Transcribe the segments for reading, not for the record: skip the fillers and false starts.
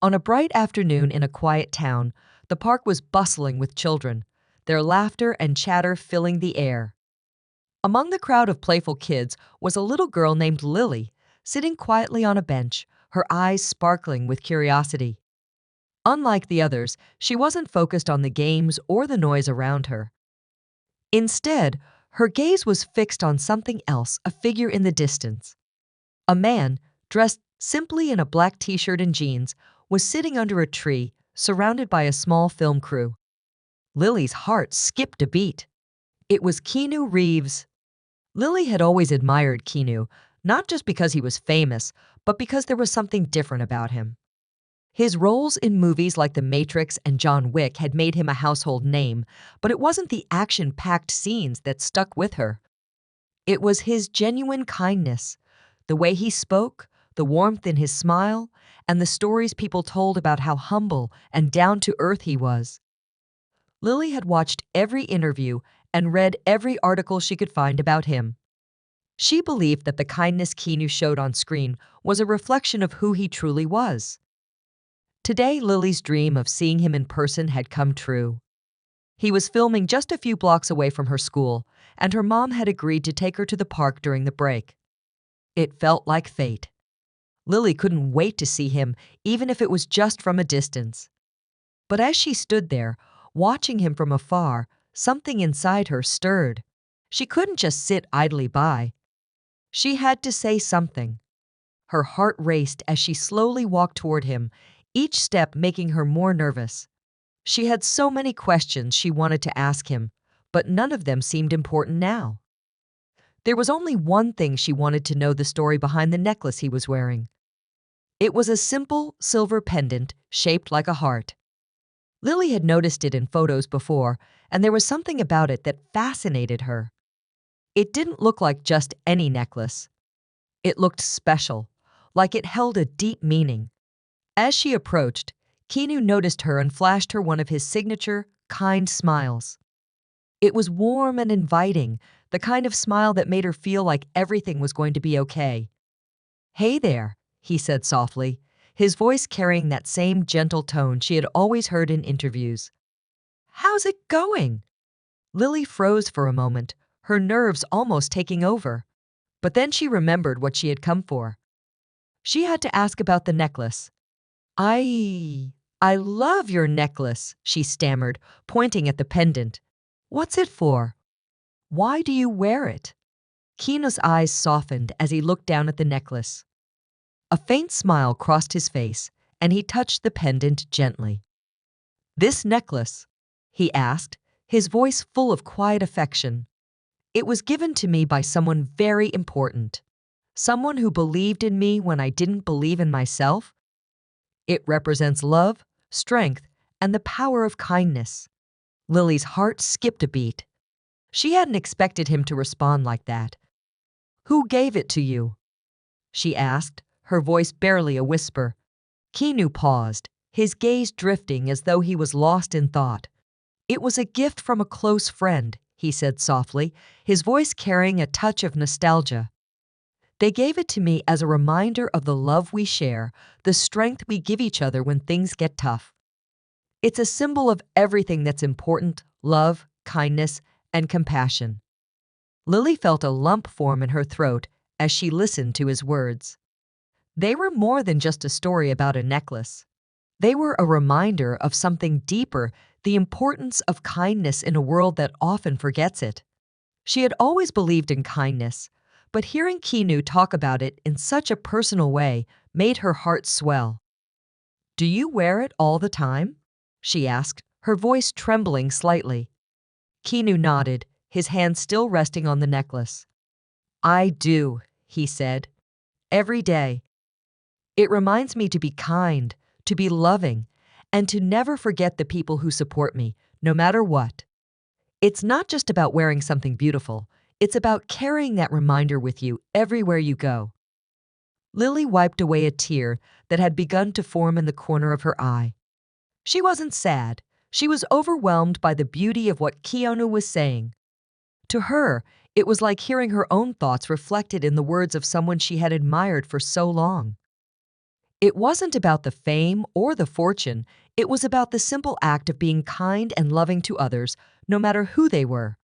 On a bright afternoon in a quiet town, the park was bustling with children, their laughter and chatter filling the air. Among the crowd of playful kids was a little girl named Lily, sitting quietly on a bench, her eyes sparkling with curiosity. Unlike the others, she wasn't focused on the games or the noise around her. Instead, her gaze was fixed on something else, a figure in the distance. A man, dressed simply in a black t-shirt and jeans, was sitting under a tree, surrounded by a small film crew. Lily's heart skipped a beat. It was Keanu Reeves. Lily had always admired Keanu, not just because he was famous, but because there was something different about him. His roles in movies like The Matrix and John Wick had made him a household name, but it wasn't the action-packed scenes that stuck with her. It was his genuine kindness, the way he spoke, the warmth in his smile, and the stories people told about how humble and down-to-earth he was. Lily had watched every interview and read every article she could find about him. She believed that the kindness Keanu showed on screen was a reflection of who he truly was. Today, Lily's dream of seeing him in person had come true. He was filming just a few blocks away from her school, and her mom had agreed to take her to the park during the break. It felt like fate. Lily couldn't wait to see him, even if it was just from a distance. But as she stood there, watching him from afar, something inside her stirred. She couldn't just sit idly by. She had to say something. Her heart raced as she slowly walked toward him, each step making her more nervous. She had so many questions she wanted to ask him, but none of them seemed important now. There was only one thing she wanted to know: the story behind the necklace he was wearing. It was a simple silver pendant shaped like a heart. Lily had noticed it in photos before, and there was something about it that fascinated her. It didn't look like just any necklace. It looked special, like it held a deep meaning. As she approached, Keanu noticed her and flashed her one of his signature, kind smiles. It was warm and inviting, the kind of smile that made her feel like everything was going to be okay. "Hey there," he said softly, his voice carrying that same gentle tone she had always heard in interviews. "How's it going?" Lily froze for a moment, her nerves almost taking over. But then she remembered what she had come for. She had to ask about the necklace. I love your necklace," she stammered, pointing at the pendant. "What's it for? Why do you wear it?" Keena's eyes softened as he looked down at the necklace. A faint smile crossed his face, and he touched the pendant gently. "This necklace?" he asked, his voice full of quiet affection. "It was given to me by someone very important. Someone who believed in me when I didn't believe in myself. It represents love, strength, and the power of kindness." Lily's heart skipped a beat. She hadn't expected him to respond like that. "Who gave it to you?" she asked, her voice barely a whisper. Keanu paused, his gaze drifting as though he was lost in thought. "It was a gift from a close friend," he said softly, his voice carrying a touch of nostalgia. "They gave it to me as a reminder of the love we share, the strength we give each other when things get tough. It's a symbol of everything that's important: love, kindness, and compassion." Lily felt a lump form in her throat as she listened to his words. They were more than just a story about a necklace. They were a reminder of something deeper: the importance of kindness in a world that often forgets it. She had always believed in kindness, but hearing Keanu talk about it in such a personal way made her heart swell. "Do you wear it all the time?" she asked, her voice trembling slightly. Keanu nodded, his hand still resting on the necklace. "I do," he said. "Every day. It reminds me to be kind, to be loving, and to never forget the people who support me, no matter what. It's not just about wearing something beautiful. It's about carrying that reminder with you everywhere you go." Lily wiped away a tear that had begun to form in the corner of her eye. She wasn't sad. She was overwhelmed by the beauty of what Keanu was saying. To her, it was like hearing her own thoughts reflected in the words of someone she had admired for so long. It wasn't about the fame or the fortune, it was about the simple act of being kind and loving to others, no matter who they were.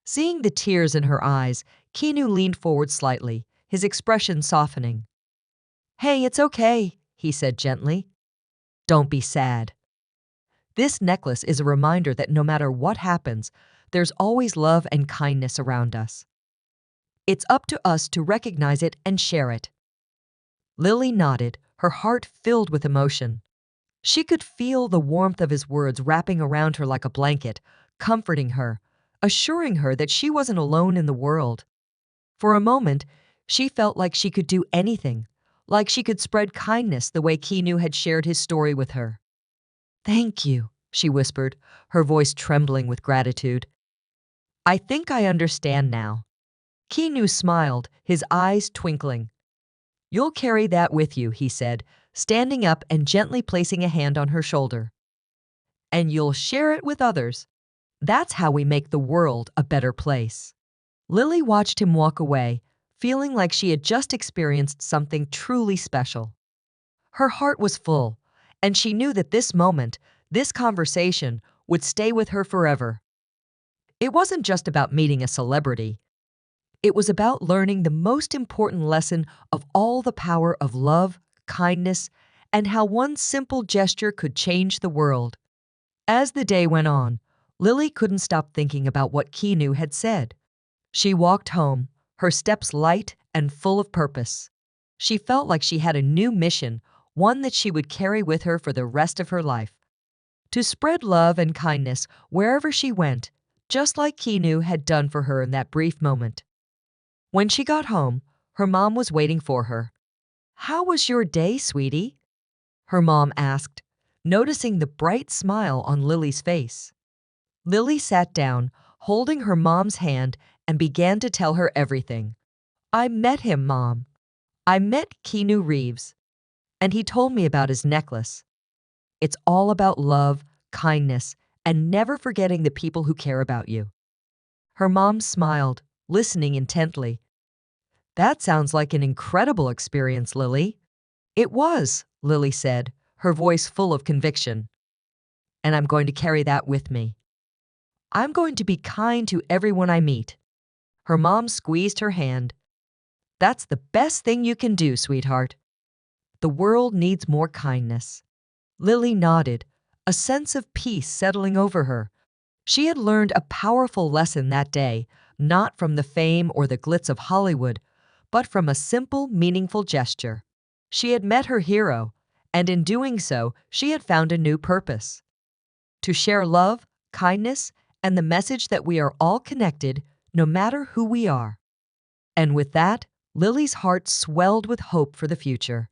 Seeing the tears in her eyes, Keanu leaned forward slightly, his expression softening. "Hey, it's okay," he said gently. "Don't be sad." This necklace is a reminder that no matter what happens, there's always love and kindness around us. It's up to us to recognize it and share it. Lily nodded, her heart filled with emotion. She could feel the warmth of his words wrapping around her like a blanket, comforting her, assuring her that she wasn't alone in the world. For a moment, she felt like she could do anything, like she could spread kindness the way Keanu had shared his story with her. "Thank you," she whispered, her voice trembling with gratitude. "I think I understand now." Keanu smiled, his eyes twinkling. "You'll carry that with you," he said, standing up and gently placing a hand on her shoulder. "And you'll share it with others. That's how we make the world a better place." Lily watched him walk away, feeling like she had just experienced something truly special. Her heart was full, and she knew that this moment, this conversation, would stay with her forever. It wasn't just about meeting a celebrity. It was about learning the most important lesson of all, the power of love, kindness, and how one simple gesture could change the world. As the day went on, Lily couldn't stop thinking about what Keanu had said. She walked home, her steps light and full of purpose. She felt like she had a new mission, one that she would carry with her for the rest of her life. To spread love and kindness wherever she went, just like Keanu had done for her in that brief moment. When she got home, her mom was waiting for her. "How was your day, sweetie?" her mom asked, noticing the bright smile on Lily's face. Lily sat down, holding her mom's hand, and began to tell her everything. "I met him, Mom. I met Keanu Reeves, and he told me about his necklace. It's all about love, kindness, and never forgetting the people who care about you." Her mom smiled, listening intently. "That sounds like an incredible experience, Lily." "It was," Lily said, her voice full of conviction. "And I'm going to carry that with me. I'm going to be kind to everyone I meet." Her mom squeezed her hand. "That's the best thing you can do, sweetheart. The world needs more kindness." Lily nodded, a sense of peace settling over her. She had learned a powerful lesson that day, not from the fame or the glitz of Hollywood, but from a simple, meaningful gesture. She had met her hero, and in doing so, she had found a new purpose: to share love, kindness, and the message that we are all connected, no matter who we are. And with that, Lily's heart swelled with hope for the future.